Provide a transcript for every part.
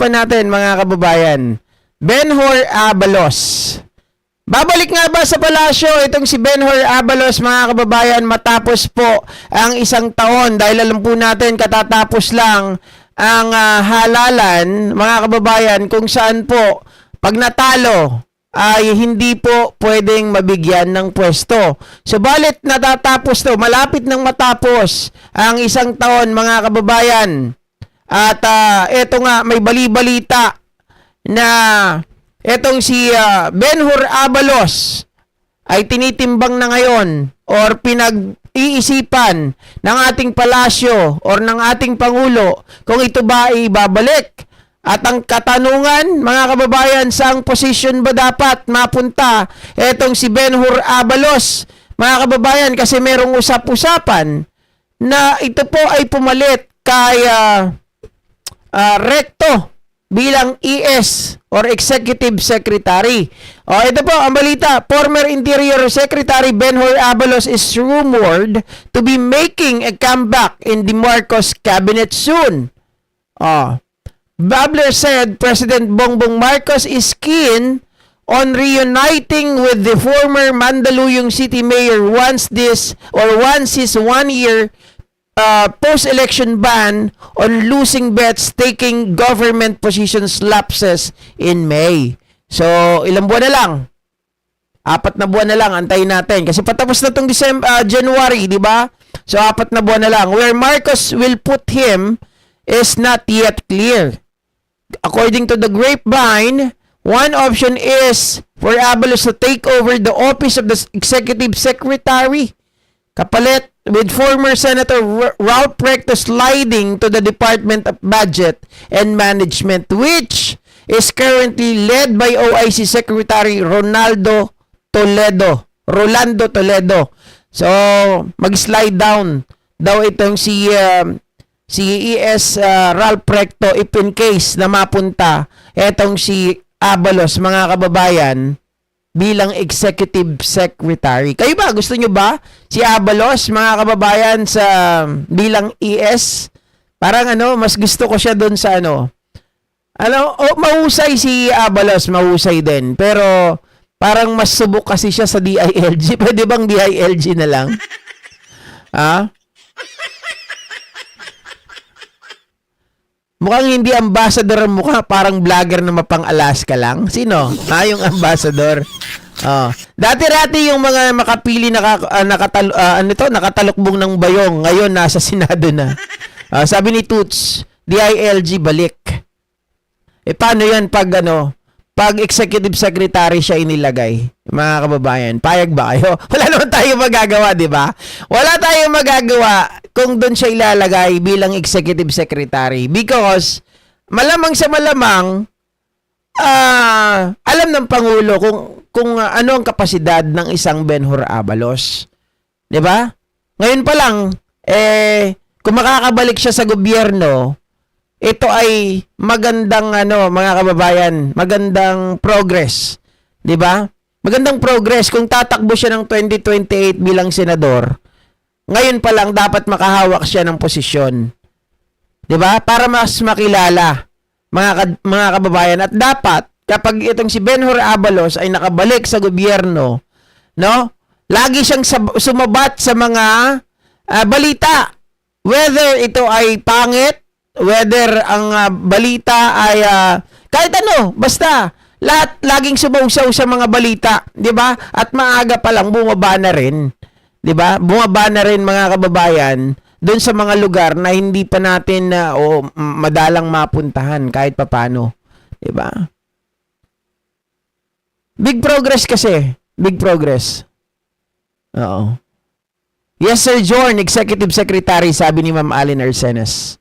pa natin mga kababayan. Benhur Abalos. Babalik nga ba sa palasyo itong si Benhur Abalos mga kababayan matapos po ang isang taon dahil alam po natin katatapos lang ang halalan mga kababayan kung saan po pag natalo ay hindi po pwedeng mabigyan ng pwesto. Subalit natatapos to, malapit nang matapos ang isang taon mga kababayan. At eto nga may bali-balita na etong si Benhur Abalos ay tinitimbang na ngayon or pinag-iisipan ng ating palasyo or ng ating Pangulo kung ito ba ay babalik. At ang katanungan, mga kababayan, saang posisyon ba dapat mapunta etong si Benhur Abalos? Mga kababayan, kasi merong usap-usapan na ito po ay pumalit kay Recto bilang ES or Executive Secretary. O ito po ang balita, former Interior Secretary Benhur Abalos is rumored to be making a comeback in the Marcos cabinet soon. Babler said President Bongbong Marcos is keen on reuniting with the former Mandaluyong City Mayor once his 1-year post-election ban on losing bets taking government positions lapses in May. So, ilang buwan na lang? 4 na buwan na lang, antayin natin. Kasi patapos na itong January, di ba? So, 4 na buwan na lang. Where Marcos will put him is not yet clear. According to the grapevine, one option is for Abalos to take over the office of the Executive Secretary, kapalit with former Senator Ralph Recto sliding to the Department of Budget and Management, which is currently led by OIC Secretary Rolando Toledo. So, mag-slide down daw itong si ES Ralph Recto if in case na mapunta etong si Abalos mga kababayan bilang Executive Secretary. Kayo ba? Gusto nyo ba si Abalos mga kababayan sa bilang ES? Parang mas gusto ko siya doon sa mahusay si Abalos, mahusay din. Pero parang mas subok kasi siya sa DILG. Pwede bang DILG na lang? Ha? Mukhang hindi ambassador ang mukha, parang vlogger na mapang-Alaska lang. Sino? Yung ambassador. Dati-rati yung mga makapili nakatalukbong ng bayong, ngayon nasa Senado na. Sabi ni Toots, DILG balik. Paano yan pag Executive Secretary siya inilagay? Mga kababayan, payag ba kayo? Wala naman tayong magagawa, di ba? Wala tayong magagawa kung doon siya ilalagay bilang Executive Secretary because malamang sa malamang alam ng Pangulo kung ano ang kapasidad ng isang Benhur Abalos. Di ba? Ngayon pa lang, kung makakabalik siya sa gobyerno, ito ay magandang mga kababayan, magandang progress. Di ba? Magandang progress kung tatakbo siya ng 2028 bilang senador. Ngayon pa lang dapat makahawak siya ng posisyon. 'Di ba? Para mas makilala mga kababayan at dapat kapag itong si Benhur Abalos ay nakabalik sa gobyerno, lagi siyang sumabat sa mga balita. Whether ito ay pangit, whether ang balita ay kahit basta lahat laging sumausaw sa mga balita, 'di ba? At maaga pa lang bumaba na rin. 'Di ba? Bumaba na rin mga kababayan doon sa mga lugar na hindi pa natin madalang mapuntahan kahit papaano, 'di ba? Big progress kasi, big progress. Oo. Yes, Sir Jorn, Executive Secretary, sabi ni Ma'am Allen Arsenes.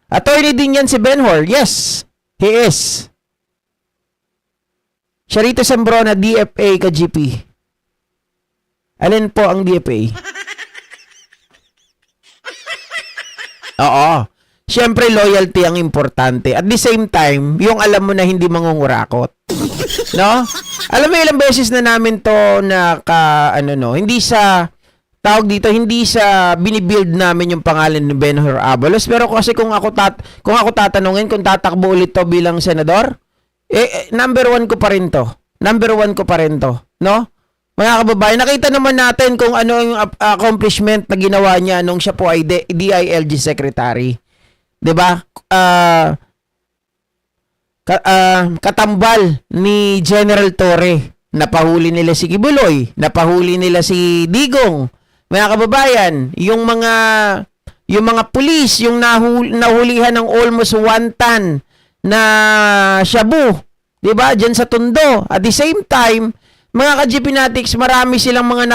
Attorney din yan si Benhur. Yes, he is. Sharito Sembrona, DFA ka GP. Alin po ang DFA? Oo. Siyempre, loyalty ang importante. At the same time, yung alam mo na hindi mangungurakot. No? Alam mo, ilang beses na namin to hindi sa tawag dito, hindi sa binibuild namin yung pangalan ni Benhur Abalos. Pero kasi kung ako tatanungin kung tatakbo ulit to bilang senador, number one ko pa rin to. Number one ko pa rin to. No? Mga kababayan, nakita naman natin kung ano yung accomplishment na ginawa niya nung siya po ay DILG Secretary. 'Di ba? Katambal ni General Torre. Napahuli nila si Kibuloy. Napahuli nila si Digong. Mga kababayan, yung mga pulis, yung nahulihan ng almost 1 ton na shabu, 'di ba? Diyan sa Tondo. At the same time, mga ka-GPnatics, marami silang mga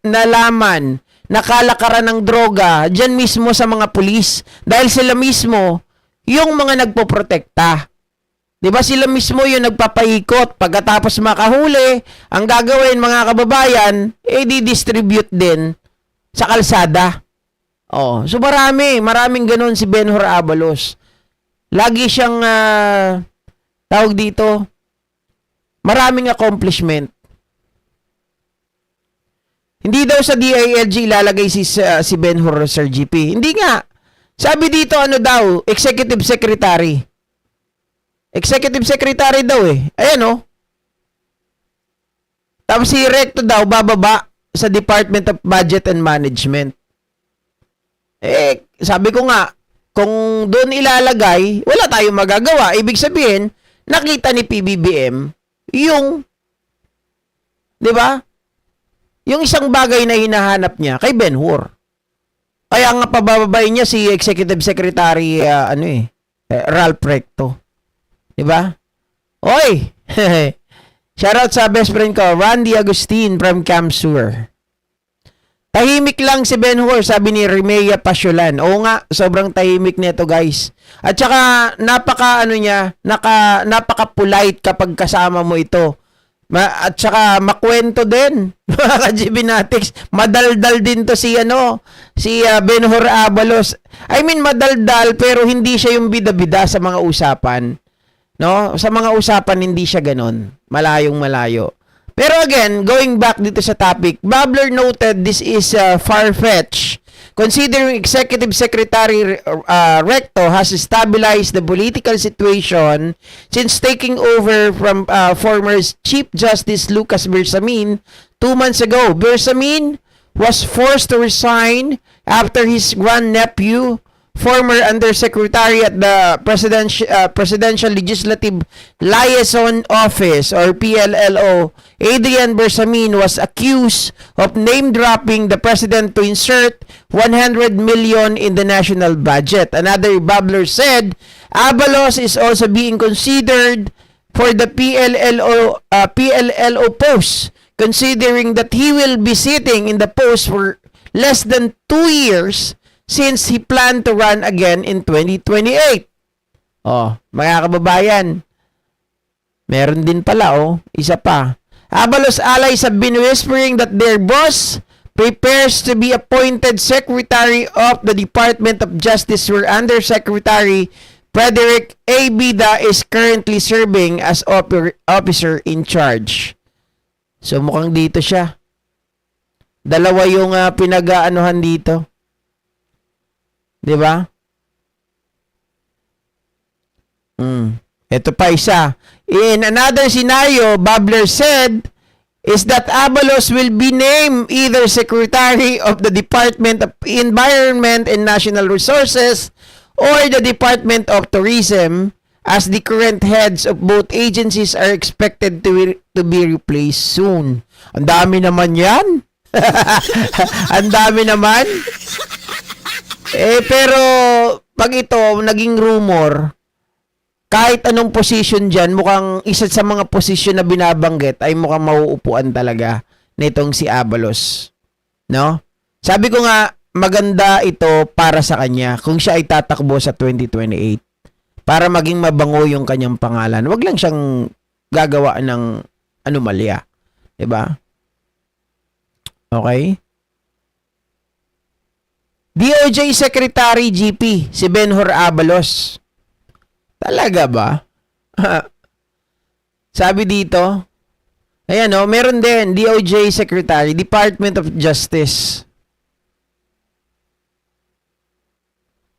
nalaman, nakalakaran ng droga diyan mismo sa mga pulis dahil sila mismo yung mga nagpoprotekta. 'Di ba sila mismo yung nagpapaikot pagkatapos makahuli, ang gagawin mga kababayan, di-distribute din sa kalsada. Oh, so maraming ganoon si Benhur Abalos. Lagi siyang tawag dito, maraming accomplishment. Hindi daw sa DILG ilalagay si Benhur, Sir GP. Hindi nga. Sabi dito ano daw, Executive Secretary. Executive Secretary daw eh. Ayan oh. Tapos si Recto daw bababa sa Department of Budget and Management. Sabi ko nga, kung doon ilalagay, wala tayong magagawa. Ibig sabihin, nakita ni PBBM yung, 'di ba? Yung isang bagay na hinahanap niya kay Benhur. Kaya nga pabababain niya si Executive Secretary Ralph Recto. 'Di ba? Oy. Shoutout sa best friend ko, Randy Agustin from Camp Sur. Tahimik lang si Benhur, sabi ni Remea Pasyolan. Oo nga, sobrang tahimik nito, guys. At saka napaka-polite kapag kasama mo ito. At saka makwento din. Mga ka-GPnatics, madaldal din to si Benhur Abalos. I mean madaldal pero hindi siya yung bida-bida sa mga usapan. No? Sa mga usapan hindi siya ganon. Malayong-malayo. Pero again, going back dito sa topic, Babler noted this is far-fetched considering Executive Secretary Recto has stabilized the political situation since taking over from former Chief Justice Lucas Bersamin 2 months ago. Bersamin was forced to resign after his grandnephew, former Undersecretary at the Presidential Legislative Liaison Office or PLLO, Adrian Bersamin, was accused of name-dropping the president to insert 100 million in the national budget. Another Babler said, Abalos is also being considered for the PLLO post, considering that he will be sitting in the post for less than 2 years since he planned to run again in 2028. Oh, mga kababayan, meron din pala isa pa. Abalos allies have been whispering that their boss prepares to be appointed Secretary of the Department of Justice where Undersecretary Frederick A. Bida is currently serving as officer in charge. So mukhang dito siya. Dalawa yung pinag-aanuhan dito. 'Di ba? Ito pa isa. In another scenario, Babler said is that Abalos will be named either Secretary of the Department of Environment and National Resources or the Department of Tourism, as the current heads of both agencies are expected to be replaced soon. Ang dami naman yan. Ang dami naman. Pero pag ito naging rumor, kahit anong position dyan, mukhang isa sa mga position na binabanggit ay mukhang mauupuan talaga nitong si Abalos. No? Sabi ko nga, maganda ito para sa kanya kung siya ay tatakbo sa 2028 para maging mabango yung kanyang pangalan. Wag lang siyang gagawa ng anomalya. 'Di ba? Okay? DOJ Secretary GP, si Benhur Abalos. Talaga ba? Sabi dito, Ayan o, meron din, DOJ Secretary, Department of Justice.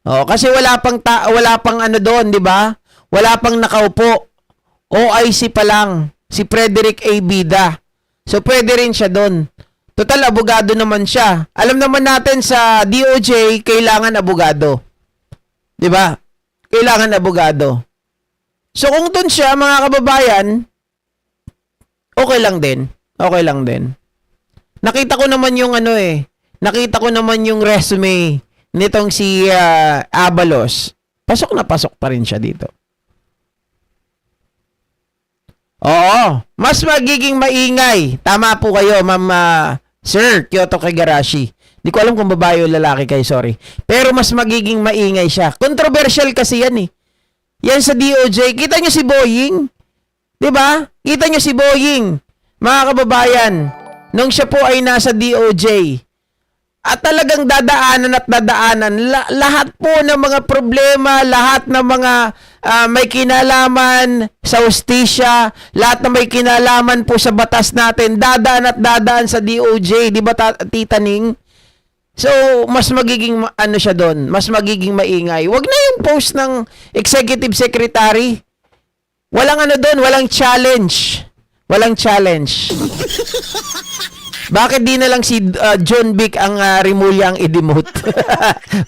Oh, kasi wala pang ano doon, 'di ba? Wala pang nakaupo. OIC pa lang, si Frederick A. Bida. So pwede rin siya doon. Total abogado naman siya. Alam naman natin sa DOJ kailangan abogado. 'Di ba? Kailangan abogado. So kung doon siya, mga kababayan, okay lang din. Okay lang din. Nakita ko naman yung ano nakita ko naman yung resume nitong si Abalos. Pasok na pasok pa rin siya dito. Oo, mas magiging maingay. Tama po kayo, Ma'am Sir Kyoto Kigarashi. Di ko alam kung babae o lalaki kayo, sorry. Pero mas magiging maingay siya. Controversial kasi yan Yan sa DOJ. Kita nyo si Boying? 'Di ba? Kita nyo si Boying. Mga kababayan, nung siya po ay nasa DOJ, at talagang dadaanan lahat po ng mga problema, lahat ng mga may kinalaman sa hustisya, lahat na may kinalaman po sa batas natin, dadaan sa DOJ, di ba Tita Ning? So, mas magiging ano siya doon, mas magiging maingay. Wag na yung post ng executive secretary. Walang ano doon, walang challenge. Walang challenge. Bakit di na lang si John Vic ang Rimulya ang i-demote?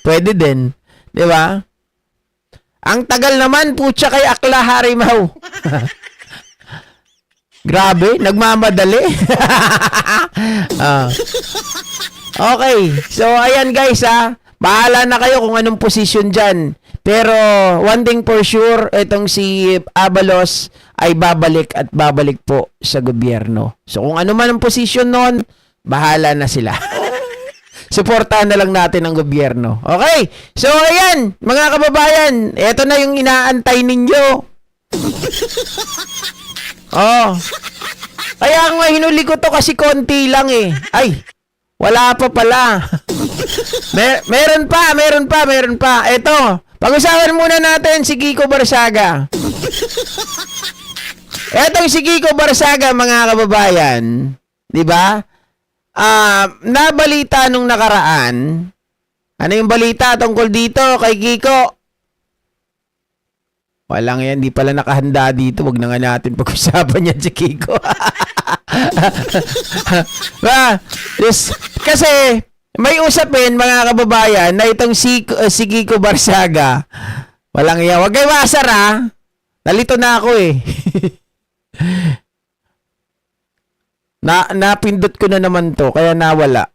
Pwede din. Di ba? Ang tagal naman, putya kay Akla Harimaw. Grabe, nagmamadali. Okay, so ayan guys bahala na kayo kung anong posisyon dyan. Pero one thing for sure, itong si Abalos ay babalik at babalik po sa gobyerno. So kung ano man ang posisyon noon, bahala na sila. Suportahan na lang natin ang gobyerno. Okay? So ayan, mga kababayan, ito na yung inaantay ninyo. Oh. Kaya nga hinuli ko to kasi konti lang Ay, wala pa pala. Meron pa. Ito, pag-usapan muna natin si Kiko Barsaga. Etong si Kiko Barsaga, mga kababayan, 'di ba? Nabalita nung nakaraan. Ano yung balita tungkol dito kay Kiko? Walang yan, di pala nakahanda dito. Wag na nga natin pag-usapan yan si Kiko. Kasi may usapin, mga kababayan, na itong si Kiko Barsaga. Walang yan. Wag kayo masar Nalito na ako napindot ko na naman to, kaya nawala.